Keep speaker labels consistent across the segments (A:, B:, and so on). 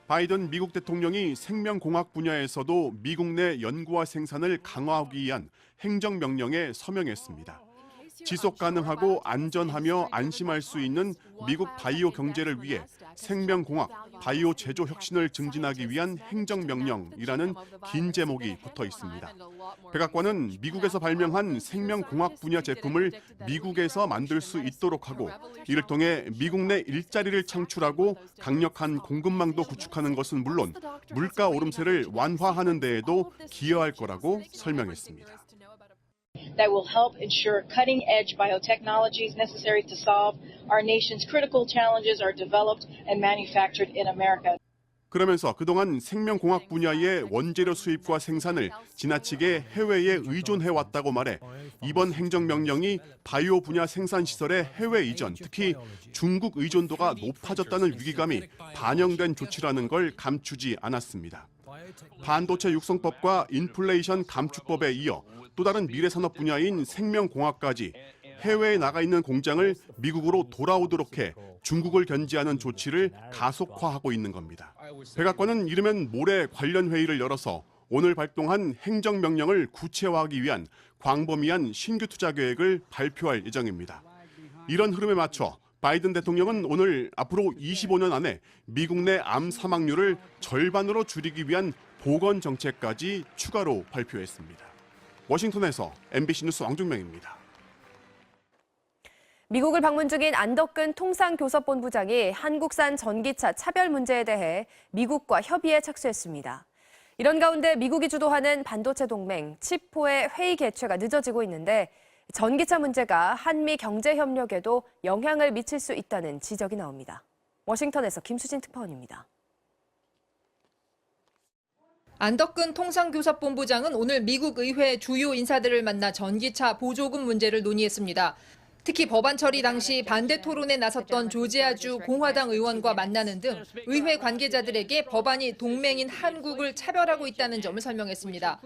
A: 바이든 미국 대통령이 생명공학 분야에서도 미국 내 연구와 생산을 강화하기 위한 행정명령에 서명했습니다. 지속 가능하고 안전하며 안심할 수 있는 미국 바이오 경제를 위해 생명공학, 바이오 제조 혁신을 증진하기 위한 행정명령이라는 긴 제목이 붙어 있습니다. 백악관은 미국에서 발명한 생명공학 분야 제품을 미국에서 만들 수 있도록 하고 이를 통해 미국 내 일자리를 창출하고 강력한 공급망도 구축하는 것은 물론 물가 오름세를 완화하는 데에도 기여할 거라고 설명했습니다.
B: That will help ensure cutting-edge biotechnologies necessary to solve our nation's critical challenges are developed and manufactured in America.
A: 그러면서 그동안 생명공학 분야의 원재료 수입과 생산을 지나치게 해외에 의존해왔다고 말해 이번 행정명령이 바이오 분야 생산시설의 해외 이전, 특히 중국 의존도가 높아졌다는 위기감이 반영된 조치라는 걸 감추지 않았습니다. 반도체 육성법과 인플레이션 감축법에 이어 또 다른 미래 산업 분야인 생명공학까지 해외에 나가 있는 공장을 미국으로 돌아오도록 해 중국을 견제하는 조치를 가속화하고 있는 겁니다. 백악관은 이르면 모레 관련 회의를 열어서 오늘 발동한 행정명령을 구체화하기 위한 광범위한 신규 투자 계획을 발표할 예정입니다. 이런 흐름에 맞춰 바이든 대통령은 오늘 앞으로 25년 안에 미국 내 암 사망률을 절반으로 줄이기 위한 보건 정책까지 추가로 발표했습니다. 워싱턴에서 MBC 뉴스 왕중명입니다.
C: 미국을 방문 중인 안덕근 통상교섭본부장이 한국산 전기차 차별 문제에 대해 미국과 협의에 착수했습니다. 이런 가운데 미국이 주도하는 반도체 동맹 칩4의 회의 개최가 늦어지고 있는데 전기차 문제가 한미 경제 협력에도 영향을 미칠 수 있다는 지적이 나옵니다. 워싱턴에서 김수진 특파원입니다.
D: 안덕근 통상교섭본부장은 오늘 미국 의회 주요 인사들을 만나 전기차 보조금 문제를 논의했습니다. 특히 법안 처리 당시 반대 토론에 나섰던 조지아주 공화당 의원과 만나는 등 의회 관계자들에게 법안이 동맹인 한국을 차별하고 있다는 점을 설명했습니다.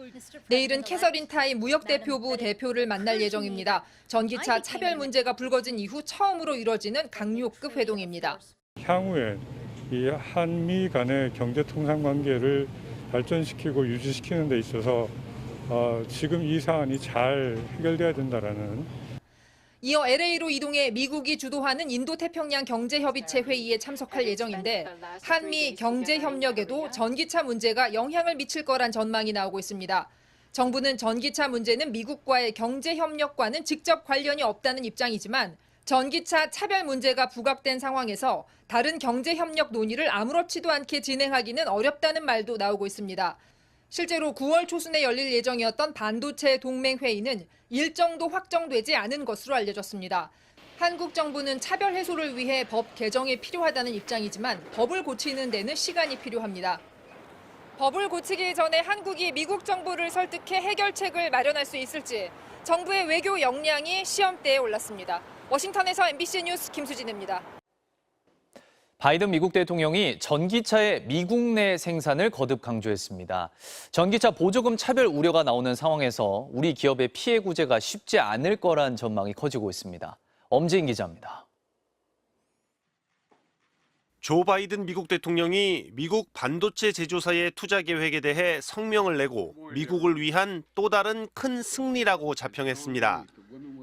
D: 내일은 캐서린 타이 무역대표부 대표를 만날 예정입니다. 전기차 차별 문제가 불거진 이후 처음으로 이뤄지는 강요급 회동입니다.
E: 향후에 이 한미 간의 경제 통상 관계를 발전시키고 유지시키는 데 있어서 지금 이 사안이 잘 해결돼야 된다라는.
D: 이어 LA로 이동해 미국이 주도하는 인도태평양 경제협의체 회의에 참석할 예정인데 한미 경제협력에도 전기차 문제가 영향을 미칠 거란 전망이 나오고 있습니다. 정부는 전기차 문제는 미국과의 경제협력과는 직접 관련이 없다는 입장이지만 전기차 차별 문제가 부각된 상황에서 다른 경제협력 논의를 아무렇지도 않게 진행하기는 어렵다는 말도 나오고 있습니다. 실제로 9월 초순에 열릴 예정이었던 반도체 동맹 회의는 일정도 확정되지 않은 것으로 알려졌습니다. 한국 정부는 차별 해소를 위해 법 개정이 필요하다는 입장이지만 법을 고치는 데는 시간이 필요합니다. 법을 고치기 전에 한국이 미국 정부를 설득해 해결책을 마련할 수 있을지 정부의 외교 역량이 시험대에 올랐습니다. 워싱턴에서 MBC 뉴스 김수진입니다.
F: 바이든 미국 대통령이 전기차의 미국 내 생산을 거듭 강조했습니다. 전기차 보조금 차별 우려가 나오는 상황에서 우리 기업의 피해 구제가 쉽지 않을 거란 전망이 커지고 있습니다. 엄지인 기자입니다.
G: 조 바이든 미국 대통령이 미국 반도체 제조사의 투자 계획에 대해 성명을 내고 미국을 위한 또 다른 큰 승리라고 자평했습니다.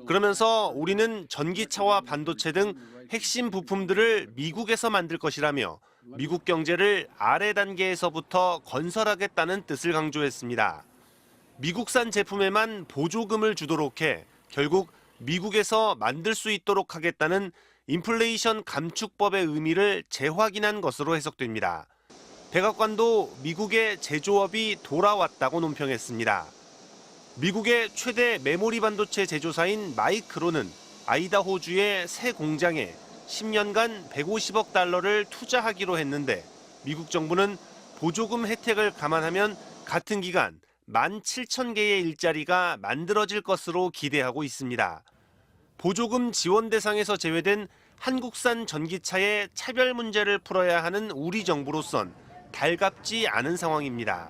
G: 그러면서 우리는 전기차와 반도체 등 핵심 부품들을 미국에서 만들 것이라며 미국 경제를 아래 단계에서부터 건설하겠다는 뜻을 강조했습니다. 미국산 제품에만 보조금을 주도록 해 결국 미국에서 만들 수 있도록 하겠다는 인플레이션 감축법의 의미를 재확인한 것으로 해석됩니다. 백악관도 미국의 제조업이 돌아왔다고 논평했습니다. 미국의 최대 메모리 반도체 제조사인 마이크론은 아이다호주의 새 공장에 10년간 150억 달러를 투자하기로 했는데 미국 정부는 보조금 혜택을 감안하면 같은 기간 17,000개의 일자리가 만들어질 것으로 기대하고 있습니다. 보조금 지원 대상에서 제외된 한국산 전기차의 차별 문제를 풀어야 하는 우리 정부로선 달갑지 않은 상황입니다.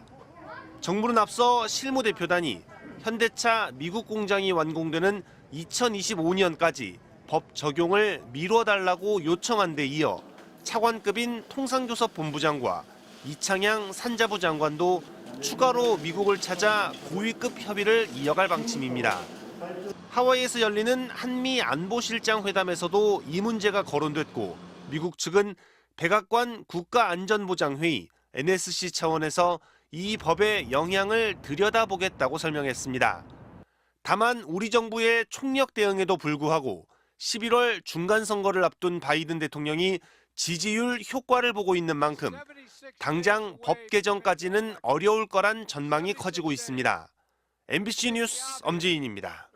G: 정부는 앞서 실무대표단이 현대차 미국 공장이 완공되는 2025년까지 법 적용을 미뤄달라고 요청한 데 이어 차관급인 통상교섭본부장과 이창양 산자부 장관도 추가로 미국을 찾아 고위급 협의를 이어갈 방침입니다. 하와이에서 열리는 한미 안보실장 회담에서도 이 문제가 거론됐고 미국 측은 백악관 국가안전보장회의 NSC 차원에서 이 법의 영향을 들여다보겠다고 설명했습니다. 다만 우리 정부의 총력 대응에도 불구하고 11월 중간선거를 앞둔 바이든 대통령이 지지율 효과를 보고 있는 만큼 당장 법 개정까지는 어려울 거란 전망이 커지고 있습니다. MBC 뉴스 엄지인입니다.